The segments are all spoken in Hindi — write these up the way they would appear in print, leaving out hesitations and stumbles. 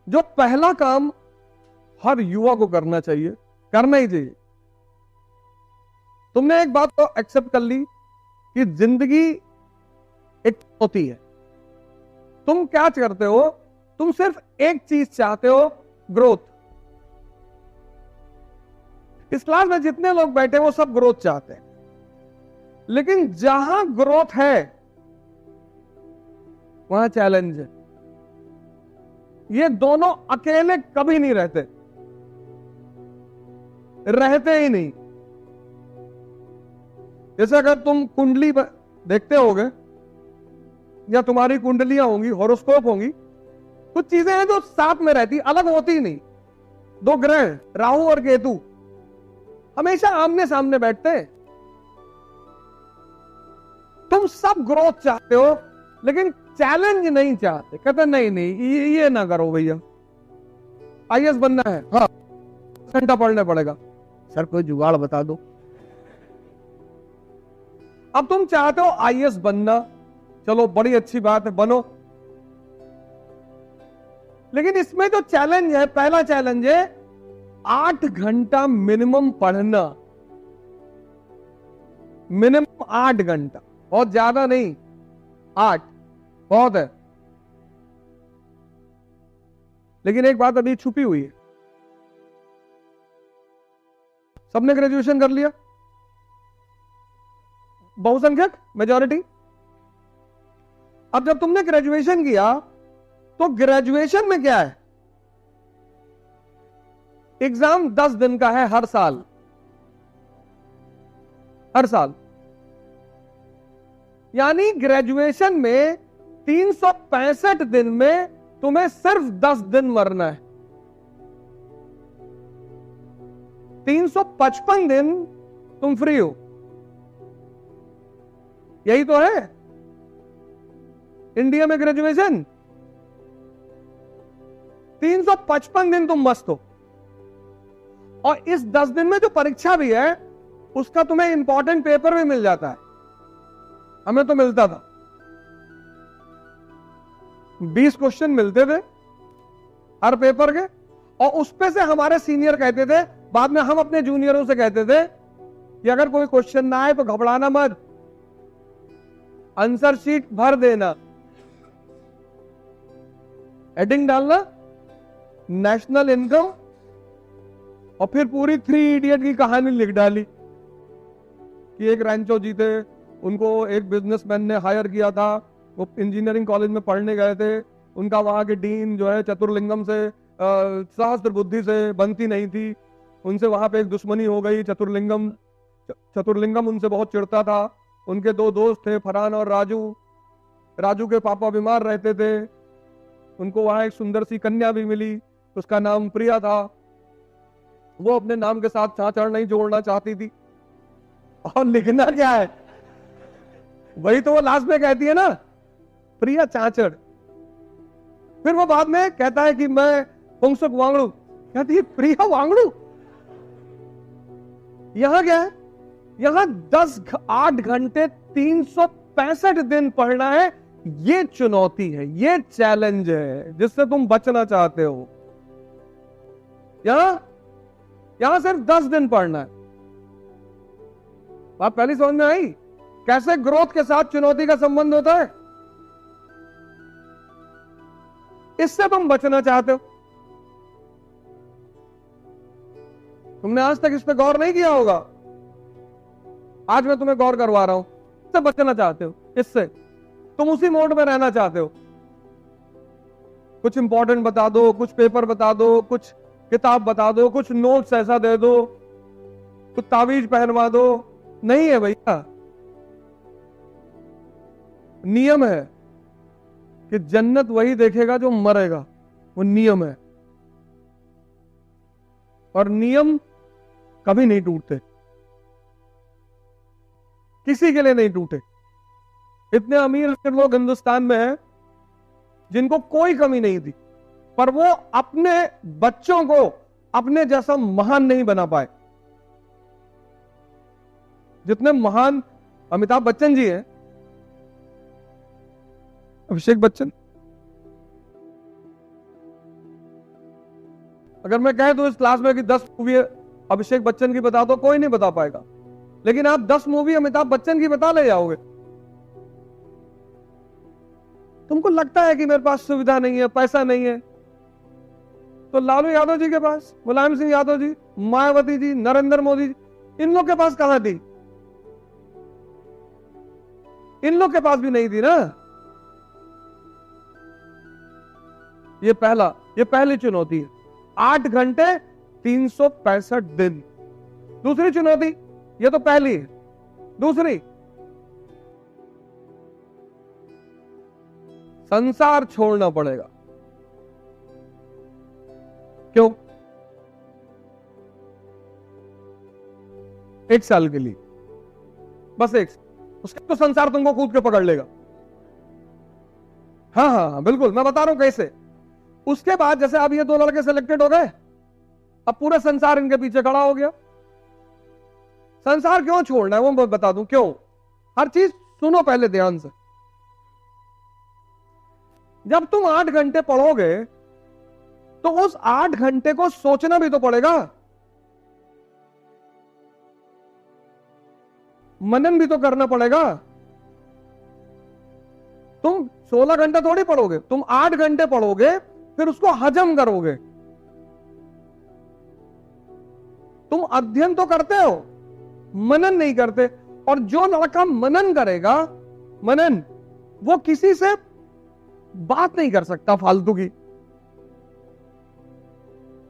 जो पहला काम हर युवा को करना चाहिए, करना ही चाहिए। तुमने एक बात तो एक्सेप्ट कर ली कि जिंदगी एक होती है। तुम क्या करते हो? तुम सिर्फ एक चीज चाहते हो, ग्रोथ। इस क्लास में जितने लोग बैठे वो सब ग्रोथ चाहते हैं, लेकिन जहां ग्रोथ है वहां चैलेंज है। ये दोनों अकेले कभी नहीं रहते, रहते ही नहीं। जैसे अगर तुम कुंडली देखते होगे या तुम्हारी कुंडलियां होंगी, हॉरोस्कोप होंगी, कुछ चीजें हैं जो साथ में रहती, अलग होती ही नहीं। दो ग्रह राहु और केतु हमेशा आमने सामने बैठते हैं। तुम सब ग्रोथ चाहते हो लेकिन चैलेंज नहीं चाहते। कहते नहीं नहीं ये ना करो भैया, आईएएस बनना है, हाँ घंटा पढ़ना पड़ेगा। सर कोई जुगाड़ बता दो। अब तुम चाहते हो आईएएस बनना, चलो बड़ी अच्छी बात है, बनो। लेकिन इसमें जो चैलेंज है, पहला चैलेंज है 8 घंटा मिनिमम पढ़ना। मिनिमम 8 घंटा, बहुत ज्यादा नहीं, 8 बहुत है। लेकिन एक बात अभी छुपी हुई है। सबने ग्रेजुएशन कर लिया, बहुसंख्यक मेजॉरिटी। अब जब तुमने ग्रेजुएशन किया तो ग्रेजुएशन में क्या है? एग्जाम 10 दिन का है हर साल, हर साल। यानी ग्रेजुएशन में 365 दिन में तुम्हें सिर्फ 10 दिन मरना है। 355 दिन तुम फ्री हो। यही तो है इंडिया में ग्रेजुएशन। 355 दिन तुम मस्त हो, और इस 10 दिन में जो परीक्षा भी है उसका तुम्हें इंपॉर्टेंट पेपर भी मिल जाता है। हमें तो मिलता था, 20 क्वेश्चन मिलते थे हर पेपर के, और उस पे से हमारे सीनियर कहते थे, बाद में हम अपने जूनियरों से कहते थे कि अगर कोई क्वेश्चन ना आए तो घबराना मत, आंसर शीट भर देना, हेडिंग डालना नेशनल इनकम, और फिर पूरी 3 इडियट की कहानी लिख डाली कि एक रैंचो जी थे, उनको एक बिजनेसमैन ने हायर किया था, वो इंजीनियरिंग कॉलेज में पढ़ने गए थे, उनका वहां के डीन जो है चतुर्लिंगम से सहस्त्र बुद्धि से बनती नहीं थी, उनसे वहां पे एक दुश्मनी हो गई। चतुर्लिंगम उनसे बहुत चिढ़ता था। उनके 2 दोस्त थे, फरहान और राजू। राजू के पापा बीमार रहते थे, उनको वहां एक सुंदर सी कन्या भी मिली, उसका नाम प्रिया था। वो अपने नाम के साथ चाचड़ नहीं जोड़ना चाहती थी, और लिखना क्या है वही तो वो लास्ट में कहती है ना, प्रिया चाचड़। फिर वो बाद में कहता है कि मैं पुंगसुक वांगड़ू, कहती है प्रिया वांगड़ू। यहां क्या है? यहां 8 घंटे 365 दिन पढ़ना है। ये चुनौती है, ये चैलेंज है जिससे तुम बचना चाहते हो। यहां सिर्फ 10 दिन पढ़ना है। बात पहली समझ में आई कैसे ग्रोथ के साथ चुनौती का संबंध होता है? इससे तुम बचना चाहते हो। तुमने आज तक इस पे गौर नहीं किया होगा, आज मैं तुम्हें गौर करवा रहा हूं। इससे बचना चाहते हो, इससे तुम उसी मोड में रहना चाहते हो। कुछ इंपॉर्टेंट बता दो, कुछ पेपर बता दो, कुछ किताब बता दो, कुछ नोट्स ऐसा दे दो, कुछ तावीज पहनवा दो। नहीं है भैया, नियम है कि जन्नत वही देखेगा जो मरेगा, वो नियम है। और नियम कभी नहीं टूटते, किसी के लिए नहीं टूटे। इतने अमीर लोग हिंदुस्तान में हैं जिनको कोई कमी नहीं थी, पर वो अपने बच्चों को अपने जैसा महान नहीं बना पाए। जितने महान अमिताभ बच्चन जी हैं, अभिषेक बच्चन, अगर मैं कह दूं इस क्लास में कि 10 मूवी अभिषेक बच्चन की बता दो, कोई नहीं बता पाएगा, लेकिन आप 10 मूवी अमिताभ बच्चन की बता ले जाओगे। तुमको लगता है कि मेरे पास सुविधा नहीं है, पैसा नहीं है, तो लालू यादव जी के पास, मुलायम सिंह यादव जी, मायावती जी, नरेंद्र मोदी जी, इन लोग के पास कहां थी? इन लोग के पास भी नहीं थी ना। ये पहली चुनौती है, 8 घंटे 365 दिन। दूसरी चुनौती, ये तो पहली है, दूसरी, संसार छोड़ना पड़ेगा। क्यों? 1 साल के लिए, बस उसके तो संसार तुमको कूद के पकड़ लेगा। हाँ हाँ हाँ बिल्कुल, मैं बता रहा हूं कैसे। उसके बाद जैसे अब ये 2 लड़के सिलेक्टेड हो गए, अब पूरा संसार इनके पीछे खड़ा हो गया। संसार क्यों छोड़ना है वो मैं बता दूं क्यों। हर चीज सुनो पहले ध्यान से। जब तुम 8 घंटे पढ़ोगे तो उस 8 घंटे को सोचना भी तो पड़ेगा, मनन भी तो करना पड़ेगा। तुम 16 घंटे थोड़ी पढ़ोगे, तुम 8 घंटे पढ़ोगे, फिर उसको हजम करोगे। तुम अध्ययन तो करते हो, मनन नहीं करते। और जो लड़का मनन करेगा, मनन, वो किसी से बात नहीं कर सकता फालतू की।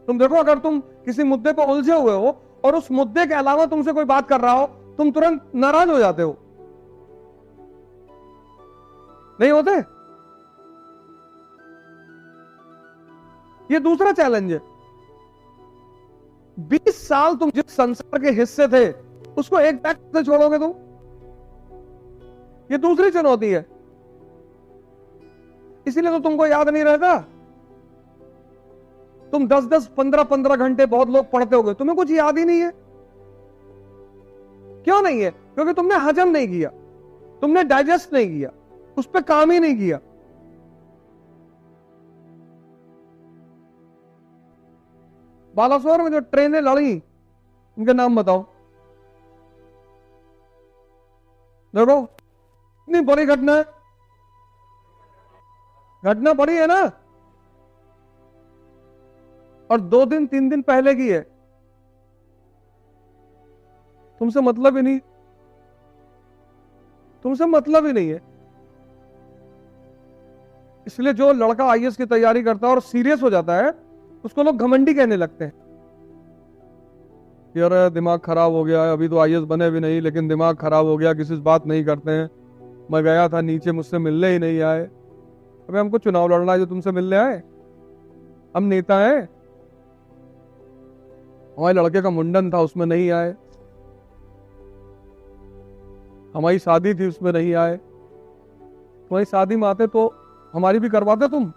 तुम देखो, अगर तुम किसी मुद्दे पर उलझे हुए हो और उस मुद्दे के अलावा तुमसे कोई बात कर रहा हो, तुम तुरंत नाराज हो जाते हो, नहीं होते? ये दूसरा चैलेंज है। 20 साल तुम जिस संसार के हिस्से थे उसको एक बैग से छोड़ोगे तुम, ये दूसरी चुनौती है। इसीलिए तो तुमको याद नहीं रहता। तुम 10-10, 15-15 घंटे बहुत लोग पढ़ते होगे, तुम्हें कुछ याद ही नहीं है। क्यों नहीं है? क्योंकि तुमने हजम नहीं किया, तुमने डाइजेस्ट नहीं किया, उस पर काम ही नहीं किया। बालासोर में जो ट्रेनें लड़ी, उनके नाम बताओ। देखो, इतनी बड़ी घटना है, घटना बड़ी है ना, और 2 दिन 3 दिन पहले की है। तुमसे मतलब ही नहीं, तुमसे मतलब ही नहीं है। इसलिए जो लड़का आईएएस की तैयारी करता है और सीरियस हो जाता है, उसको लोग घमंडी कहने लगते हैं। यार दिमाग खराब हो गया है, अभी तो आईएएस बने भी नहीं लेकिन दिमाग खराब हो गया, किसी से बात नहीं करते हैं। मैं गया था नीचे, मुझसे मिलने ही नहीं आए। अबे हमको चुनाव लड़ना है जो तुमसे मिलने आए? हम नेता हैं। हमारे लड़के का मुंडन था, उसमें नहीं आए। हमारी शादी थी, उसमें नहीं आए। तुम्हारी शादी में आते तो हमारी भी करवाते तुम।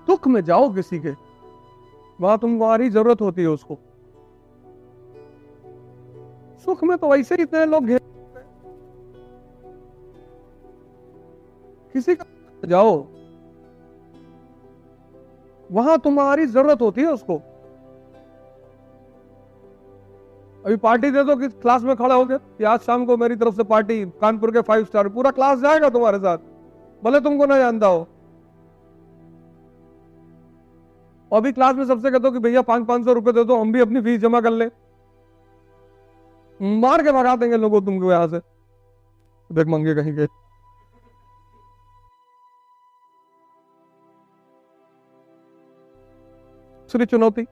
दुख में जाओ किसी के, वहां तुम्हारी जरूरत होती है उसको। सुख में तो वैसे ही इतने लोग घेर, किसी का जाओ, वहां तुम्हारी जरूरत होती है उसको। अभी पार्टी दे दो कि क्लास में खड़ा हो गया कि आज शाम को मेरी तरफ से पार्टी, कानपुर के 5 स्टार, पूरा क्लास जाएगा तुम्हारे साथ, भले तुमको ना जानता हो। और अभी क्लास में सबसे कहते हो कि भैया 500-500 रुपए दे दो, हम भी अपनी फीस जमा कर ले। मार के भगा देंगे लोगों तुमको यहां से, देख मंगे कहीं के। दूसरी चुनौती,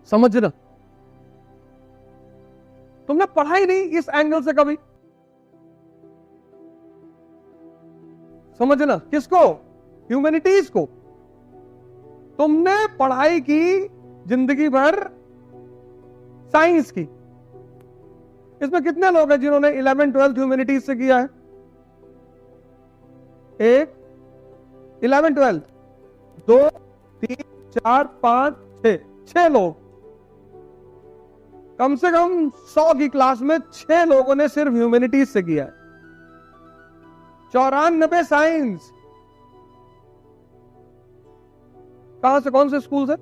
समझना। तुमने पढ़ा ही नहीं इस एंगल से कभी। समझना किसको? ह्यूमैनिटीज को। तुमने पढ़ाई की जिंदगी भर साइंस की। इसमें कितने लोग हैं जिन्होंने 11th-12th ह्यूमैनिटीज से किया है? 1, 11th-12th, 2, 3, 4, 5, 6 लोग। कम से कम 100 की क्लास में 6 लोगों ने सिर्फ ह्यूमैनिटीज से किया है। 94 साइंस। कहां से, कौन से स्कूल से?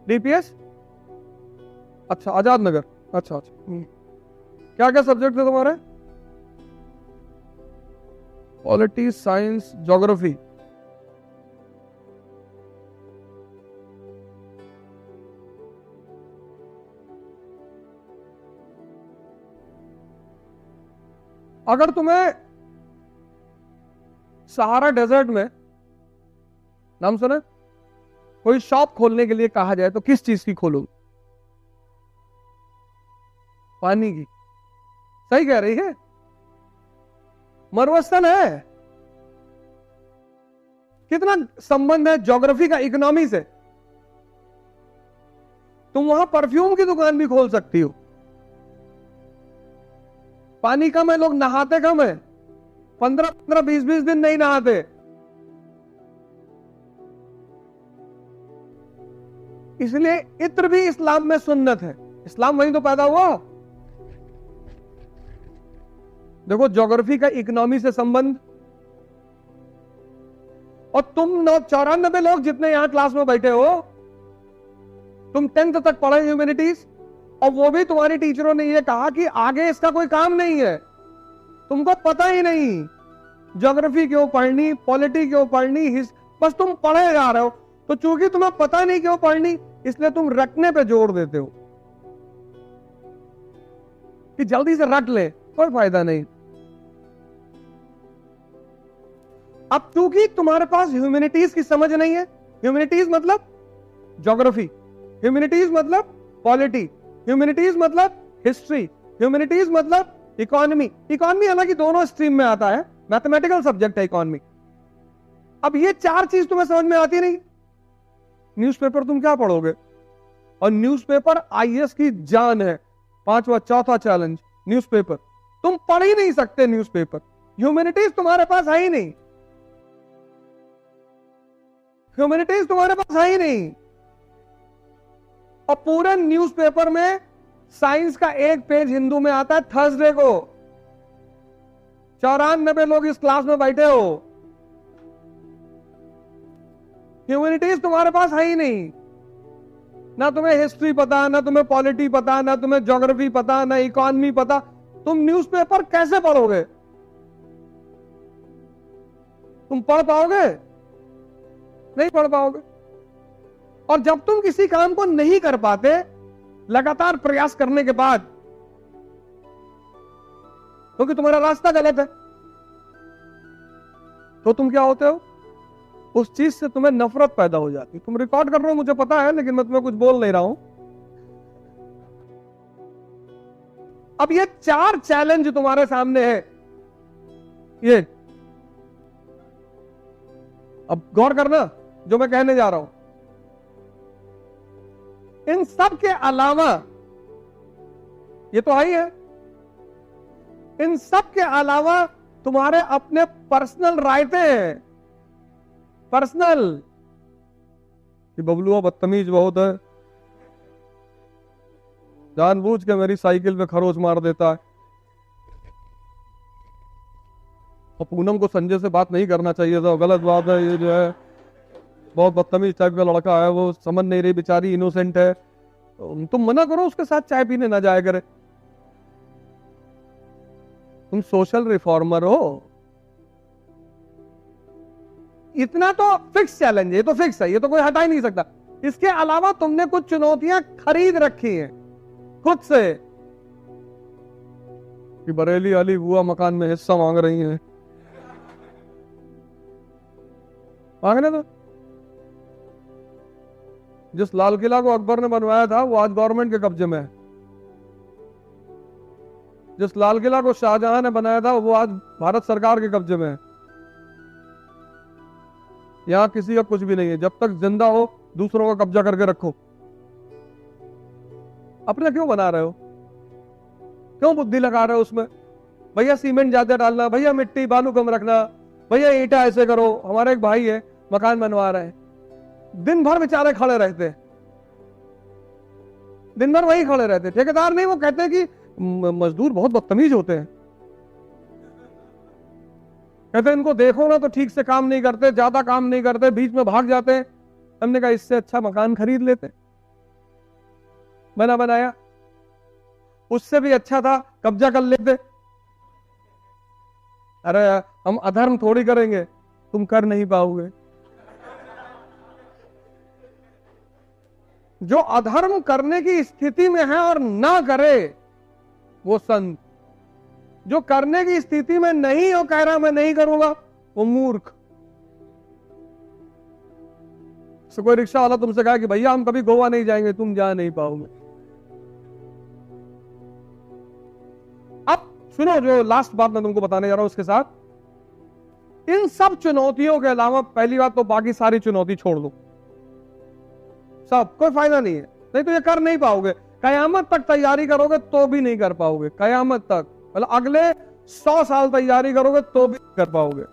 डीपीएस? अच्छा, आजाद नगर। अच्छा अच्छा। क्या क्या सब्जेक्ट थे तुम्हारे? Polity, science, geography. अगर तुम्हें सहारा डेजर्ट में, नाम सुना, कोई शॉप खोलने के लिए कहा जाए तो किस चीज की खोलोगे? पानी की। सही कह रही है, मरुस्थल है। कितना संबंध है ज्योग्राफी का इकोनॉमी से। तुम वहां परफ्यूम की दुकान भी खोल सकती हो। पानी कम है, लोग नहाते कम है, 15-15, 20-20 दिन नहीं नहाते। इसलिए इत्र भी इस्लाम में सुन्नत है। इस्लाम वहीं तो पैदा हुआ। देखो, ज्योग्राफी का इकोनॉमी से संबंध। और तुम 94 लोग जितने यहां क्लास में बैठे हो, तुम 10th तक पढ़े ह्यूमैनिटीज, और वो भी तुम्हारी टीचरों ने ये कहा कि आगे इसका कोई काम नहीं है, तुमको पता ही नहीं ज्योग्राफी क्यों पढ़नी, पॉलिटी क्यों पढ़नी, बस तुम पढ़े जा रहे हो। तो चूंकि तुम्हें पता नहीं क्यों पढ़नी, इसलिए तुम रटने पे जोर देते हो कि जल्दी से रट ले, कोई फायदा नहीं। अब चूंकि तुम्हारे पास ह्यूमैनिटीज की समझ नहीं है, ह्यूमैनिटीज मतलब ज्योग्राफी, ह्यूमैनिटीज मतलब पॉलिटी, ह्यूमैनिटीज मतलब हिस्ट्री, ह्यूमैनिटीज मतलब इकोनॉमी। इकोनॉमी हालांकि दोनों स्ट्रीम में आता है, मैथमेटिकल सब्जेक्ट है इकोनॉमी। अब ये चार चीज तुम्हें समझ में आती नहीं, न्यूज़पेपर तुम क्या पढ़ोगे? और न्यूज़पेपर आईएएस की जान है। चौथा चैलेंज, न्यूज़पेपर तुम पढ़ ही नहीं सकते। न्यूज़पेपर, ह्यूमैनिटीज तुम्हारे पास है ही नहीं, ह्यूमैनिटीज तुम्हारे पास है ही नहीं। और पूरे न्यूज़पेपर में साइंस का एक पेज हिंदू में आता है थर्सडे को। 94 लोग इस क्लास में बैठे हो, ह्यूमैनिटीज तुम्हारे पास है ही नहीं। ना तुम्हें हिस्ट्री पता, ना तुम्हें पॉलिटी पता, ना तुम्हें ज्योग्राफी पता, ना इकोनॉमी पता। तुम न्यूज़पेपर कैसे पढ़ोगे? तुम पढ़ पाओगे? नहीं पढ़ पाओगे। और जब तुम किसी काम को नहीं कर पाते लगातार प्रयास करने के बाद, क्योंकि तुम्हारा रास्ता गलत है, तो तुम क्या होते हो? उस चीज से तुम्हें नफरत पैदा हो जाती। तुम रिकॉर्ड कर रहे हो मुझे पता है, लेकिन मैं तुम्हें कुछ बोल नहीं रहा हूं। अब ये चार चैलेंज तुम्हारे सामने है, ये अब गौर करना जो मैं कहने जा रहा हूं। इन सब के अलावा, ये तो ही है, इन सब के अलावा तुम्हारे अपने पर्सनल राइटें हैं। पर्सनल कि बबलुआ बदतमीज बहुत है, जानबूझ के मेरी साइकिल पे खरोच मार देता है, और पूनम को संजय से बात नहीं करना चाहिए था, गलत बात है। ये जो है बहुत बदतमीज टाइप का लड़का है, वो समझ नहीं रही, बेचारी इनोसेंट है, तुम मना करो उसके साथ चाय पीने ना जाया करे। तुम सोशल रिफॉर्मर हो। इतना तो फिक्स चैलेंज है, ये तो फिक्स है, ये तो कोई हटा ही नहीं सकता। इसके अलावा तुमने कुछ चुनौतियां खरीद रखी हैं खुद से, कि बरेली वाली बुआ मकान में हिस्सा मांग रही हैं। मांगने दो। जिस लाल किला को अकबर ने बनवाया था वो आज गवर्नमेंट के कब्जे में है। जिस लाल किला को शाहजहां ने बनाया था वो आज भारत सरकार के कब्जे में है। यहां किसी का कुछ भी नहीं है। जब तक जिंदा हो दूसरों का कब्जा करके रखो। अपना क्यों बना रहे हो? क्यों बुद्धि लगा रहे हो उसमें? भैया सीमेंट ज्यादा डालना, भैया मिट्टी बालू कम रखना, भैया ईंटा ऐसे करो। हमारा एक भाई है मकान बनवा रहे हैं, दिन भर बेचारे खड़े रहते, दिन भर वही खड़े रहते। ठेकेदार नहीं, वो कहते हैं कि मजदूर बहुत बदतमीज होते हैं। कहते इनको देखो ना तो ठीक से काम नहीं करते, ज्यादा काम नहीं करते, बीच में भाग जाते हैं। हमने कहा इससे अच्छा मकान खरीद लेते, बना बनाया। उससे भी अच्छा था कब्जा कर लेते। अरे हम अधर्म थोड़ी करेंगे, तुम कर नहीं पाओगे। जो अधर्म करने की स्थिति में है और ना करे वो संत, जो करने की स्थिति में नहीं हो कह रहा मैं नहीं करूंगा वो मूर्ख। तो कोई रिक्शा वाला तुमसे कहा कि भैया हम कभी गोवा नहीं जाएंगे, तुम जा नहीं पाओगे। अब सुनो, जो लास्ट बात मैं तुमको बताने जा रहा हूं उसके साथ, इन सब चुनौतियों के अलावा पहली बात तो बाकी सारी चुनौती छोड़ दो, सब कोई फायदा नहीं है, नहीं तो ये कर नहीं पाओगे। कयामत तक तैयारी करोगे तो भी नहीं कर पाओगे, कयामत तक, मतलब अगले 100 साल तैयारी करोगे तो भी नहीं कर पाओगे।